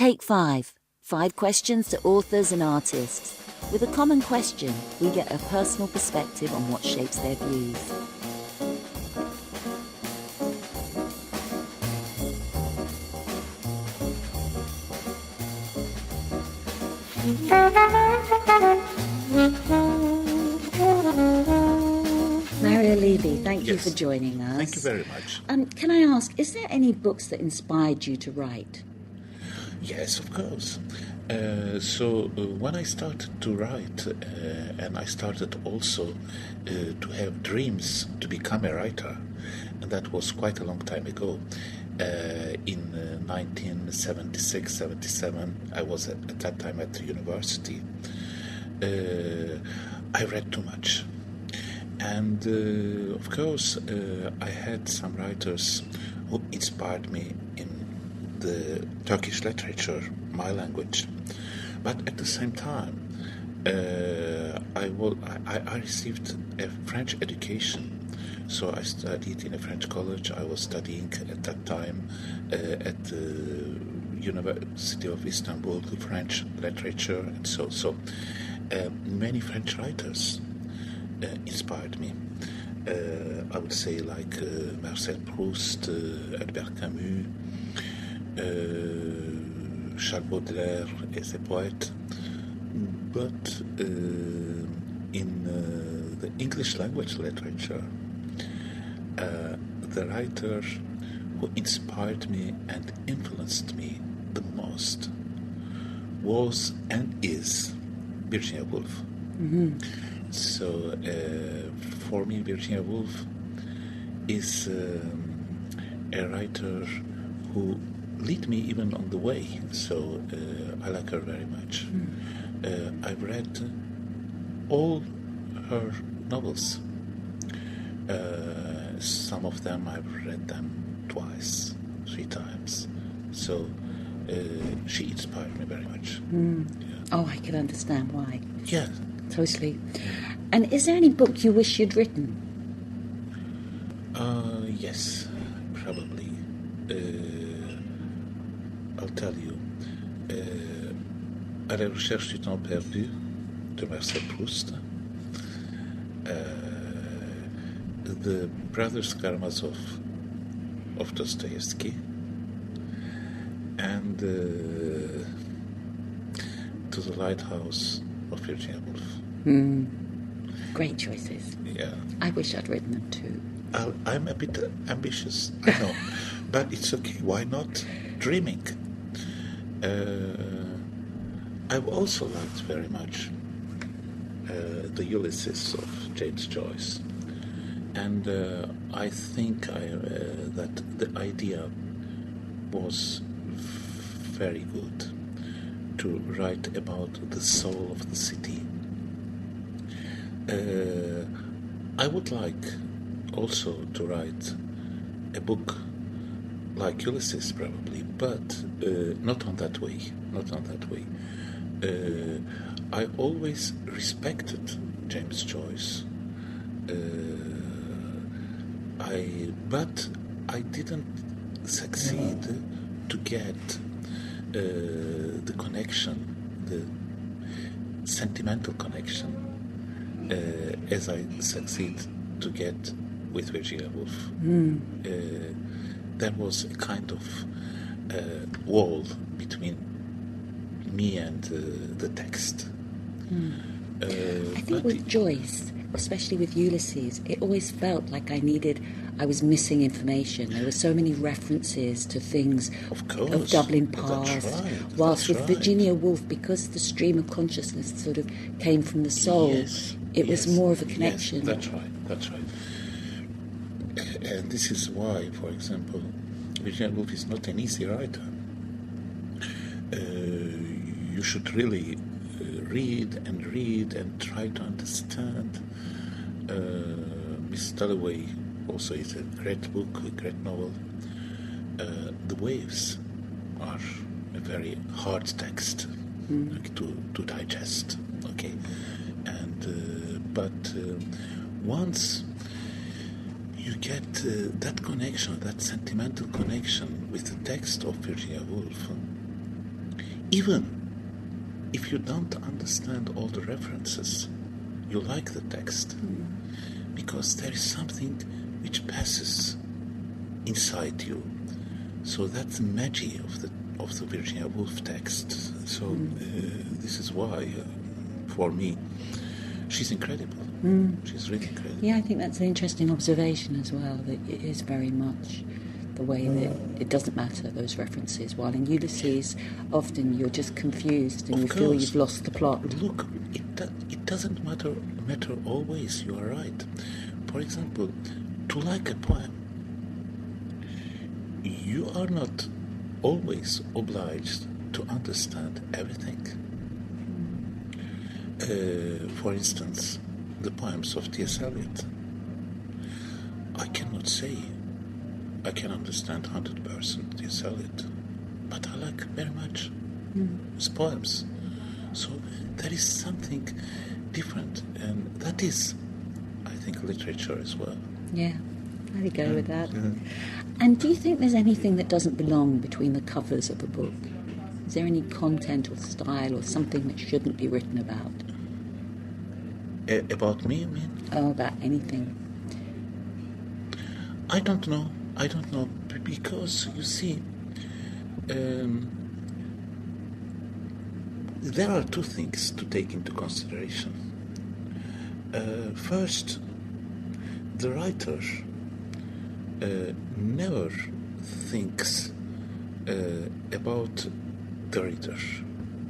Take 5. 5 questions to authors and artists. With a common question, we get a personal perspective on what shapes their views. Mario Levi, thank you for joining us. Thank you very much. Can I ask, is there any books that inspired you to write? Yes, of course. When I started to write, and I started also to have dreams to become a writer, and that was quite a long time ago. In 1976-77, I was at that time at the university. I read too much. And of course, I had some writers who inspired me in the Turkish literature, my language. But at the same time, I received a French education. So I studied in a French college. I was studying at that time at the University of Istanbul, the French literature, and so many French writers inspired me. I would say like Marcel Proust, Albert Camus, Charles Baudelaire as a poet. But in the English language literature, the writer who inspired me and influenced me the most was and is Virginia Woolf. Mm-hmm. So for me, Virginia Woolf is a writer who lead me even on the way. So I like her very much. I've read all her novels. Some of them I've read them twice, 3 times. So she inspired me very much. Yeah. Oh, I can understand why. Yeah. Totally. And is there any book you wish you'd written? Yes, probably. I'll tell you. À la recherche du temps perdu de Marcel Proust. The Brothers Karamazov of Dostoevsky. And To the Lighthouse of Virginia Woolf. Great choices. Yeah. I wish I'd written them too. I'm a bit ambitious, I know, but it's okay. Why not dreaming? I've also liked very much the Ulysses of James Joyce, and I think that the idea was very good to write about the soul of the city. I would like also to write a book like Ulysses, probably, but not on that way. I always respected James Joyce. But I didn't succeed to get the connection, the sentimental connection, as I succeed to get with Virginia Woolf. There was a kind of wall between me and the text. I think with Joyce, especially with Ulysses, it always felt like I was missing information. There were so many references to things of Dublin past. Whilst with Virginia Woolf, because the stream of consciousness sort of came from the soul, it was more of a connection. Yes, that's right. And this is why, for example, Virginia Woolf is not an easy writer. You should really read and try to understand. Miss Dalloway also is a great book, a great novel. The Waves are a very hard text to digest. Okay, and but once you get that connection, that sentimental connection with the text of Virginia Woolf, even if you don't understand all the references, you like the text because there is something which passes inside you. So that's the magic of the Virginia Woolf text. So this is why, for me, she's incredible. She's really incredible. Yeah, I think that's an interesting observation as well, that it is very much the way that it doesn't matter, those references, while in Ulysses, often you're just confused and you feel you've lost the plot. Look, it doesn't matter always, you are right. For example, to like a poem, you are not always obliged to understand everything. For instance, the poems of T.S. Eliot. I cannot say I can understand 100% T.S. Eliot, but I like very much his poems. So there is something different, and that is, I think, literature as well. Yeah, I'd go with that. Yeah. And do you think there's anything that doesn't belong between the covers of a book? Is there any content or style or something that shouldn't be written about? About me, you mean? Oh, about anything. I don't know, because, you see, there are two things to take into consideration. First, the writer never thinks about the reader.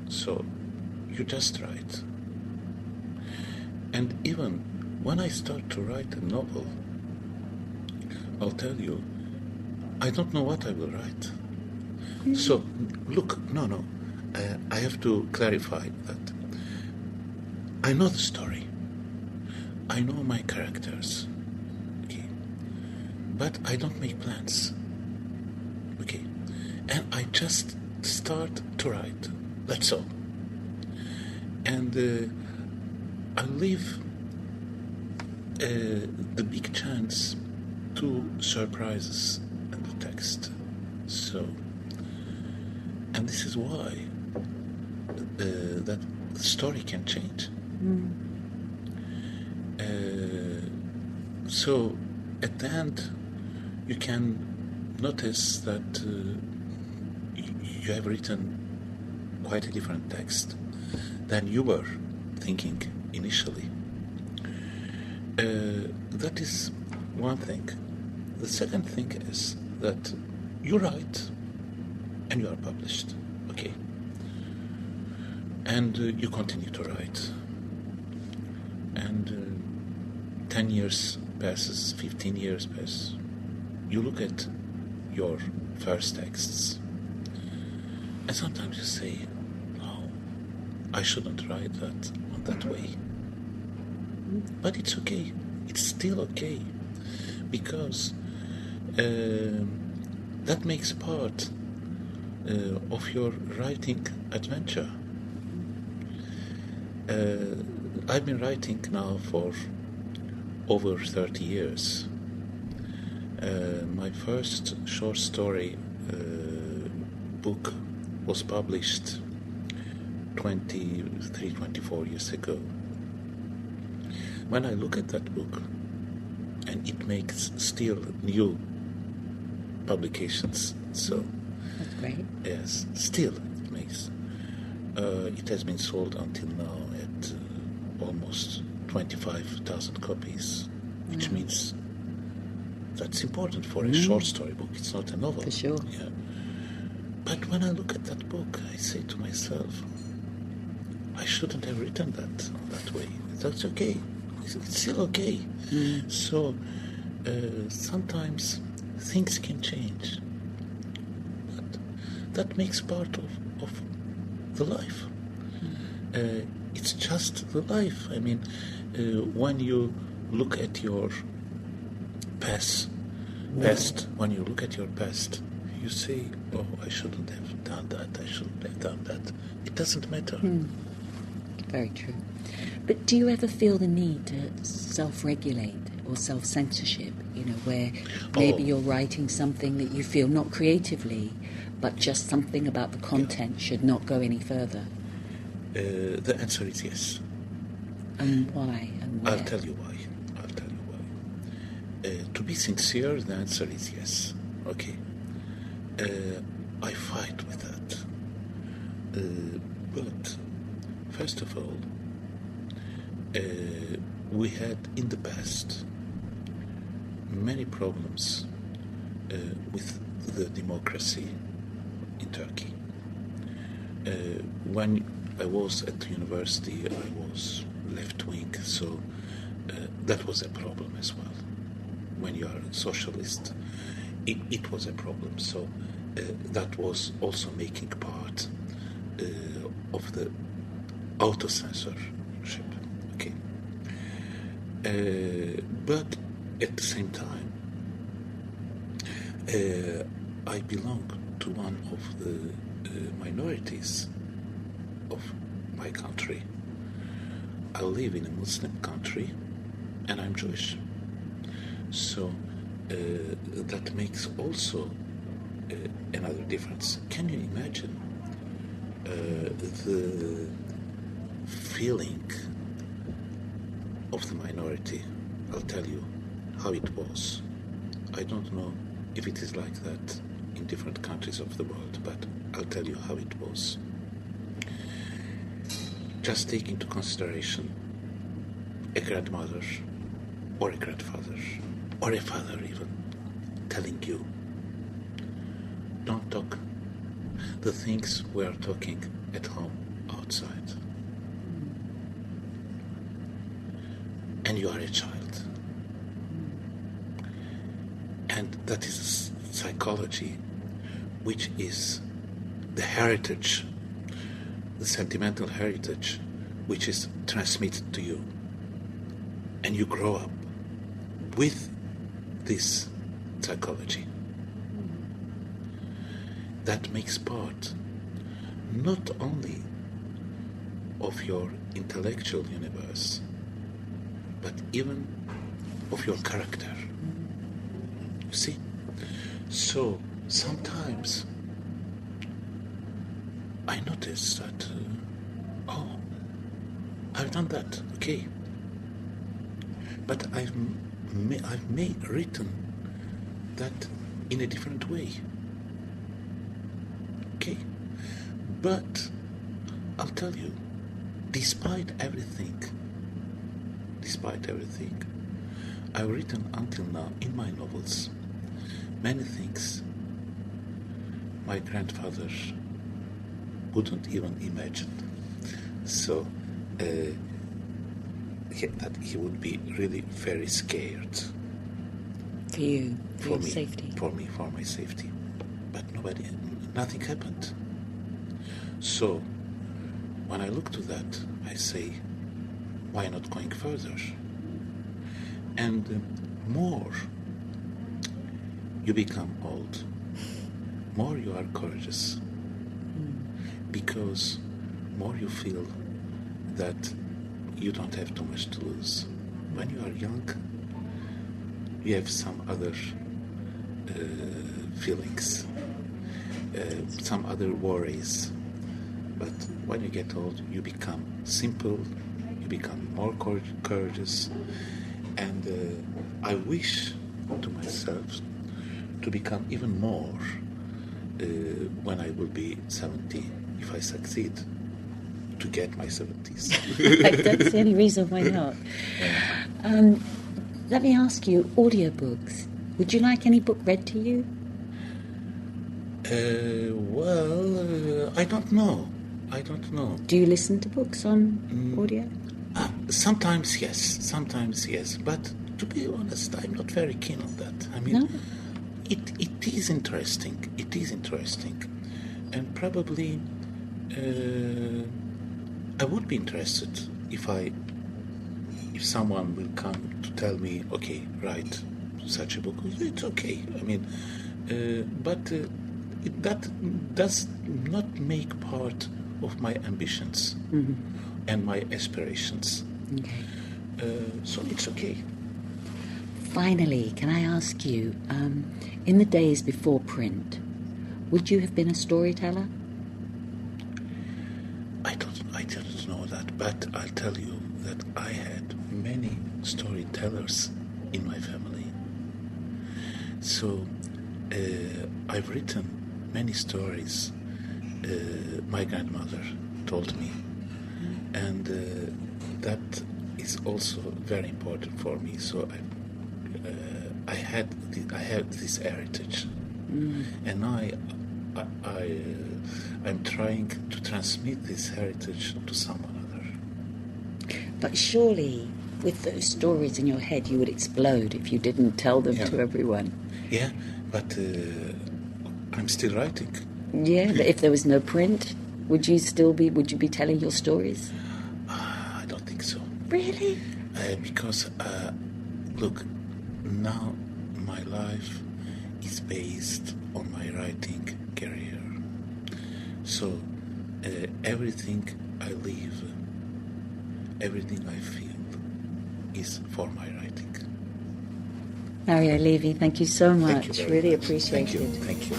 So you just write. And even when I start to write a novel, I'll tell you, I don't know what I will write. So, look, no, I have to clarify that. I know the story. I know my characters. Okay. But I don't make plans. Okay. And I just start to write. That's all. And I leave the big chance to surprises in the text. So, and this is why that the story can change. So at the end, you can notice that you have written quite a different text than you were thinking initially. That is one thing. The second thing is that you write and you are published, okay? And you continue to write. And 10 years passes, 15 years pass. You look at your first texts, and sometimes you say, no, I shouldn't write that on that way. But it's okay. It's still okay. Because that makes part of your writing adventure. I've been writing now for over 30 years. My first short story book was published 23, 24 years ago. When I look at that book, and it makes still new publications, so that's great. Yes, still it makes. It has been sold until now at almost 25,000 copies, which means that's important for a short story book. It's not a novel. For sure. Yeah. But when I look at that book, I say to myself, I shouldn't have written that way. That's okay. It's still okay. So sometimes things can change. But that makes part of the life. It's just the life. I mean, when you look at your past, when you look at your past, you say, oh, I shouldn't have done that, I shouldn't have done that. It doesn't matter. Very true. But do you ever feel the need to self-regulate or self-censorship, where maybe you're writing something that you feel not creatively, but just something about the content should not go any further? The answer is yes. And why? And where? I'll tell you why. To be sincere, the answer is yes. Okay. I fight with that. But first of all, we had in the past many problems with the democracy in Turkey. When I was at university, I was left-wing, so that was a problem as well. When you are a socialist, it was a problem. So that was also making part of the auto-censorship. Okay. But at the same time, I belong to one of the minorities of my country. I live in a Muslim country, and I'm Jewish. So that makes also another difference. Can you imagine the feeling of the minority? I'll tell you how it was. I don't know if it is like that in different countries of the world, but I'll tell you how it was. Just take into consideration a grandmother or a grandfather or a father even telling you, don't talk the things we are talking at home outside. And you are a child. And that is a psychology which is the heritage, the sentimental heritage which is transmitted to you. And you grow up with this psychology. That makes part not only of your intellectual universe, but even of your character. You see? So sometimes I notice that, I've done that, okay. But I've written that in a different way. Okay? But I'll tell you, despite everything, I've written until now in my novels many things my grandfather wouldn't even imagine. So that he would be really very scared. For you, for your safety. For me, for my safety. But nothing happened. So when I look to that, I say, why not going further? And more you become old, more you are courageous, because more you feel that you don't have too much to lose. When you are young, you have some other feelings, some other worries. But when you get old, you become simple, you become more courageous, and I wish to myself to become even more when I will be 70, if I succeed to get my 70s. That's the only reason why not. Let me ask you, audiobooks. Would you like any book read to you? I don't know. Do you listen to books on audio? Sometimes yes. But to be honest, I'm not very keen on that. I mean, no? It is interesting. And probably I would be interested if someone will come to tell me, okay, write such a book. It's okay. I mean, but that does not make part of my ambitions and my aspirations. Okay. So it's okay. Finally, can I ask you, in the days before print, Would you have been a storyteller? I didn't know that, but I'll tell you that I had many storytellers in my family. So I've written many stories my grandmother told me, and that is also very important for me. So I had this heritage, and I'm trying to transmit this heritage to someone other. But surely, with those stories in your head, you would explode if you didn't tell them to everyone. Yeah, but I'm still writing. Yeah, but if there was no print, would you be telling your stories? I don't think so. Really? Because, look, now my life is based on my writing career. So, everything I live, everything I feel is for my writing. Mario Levi, thank you so much. Thank you really much. appreciate Thank you. it. Thank you.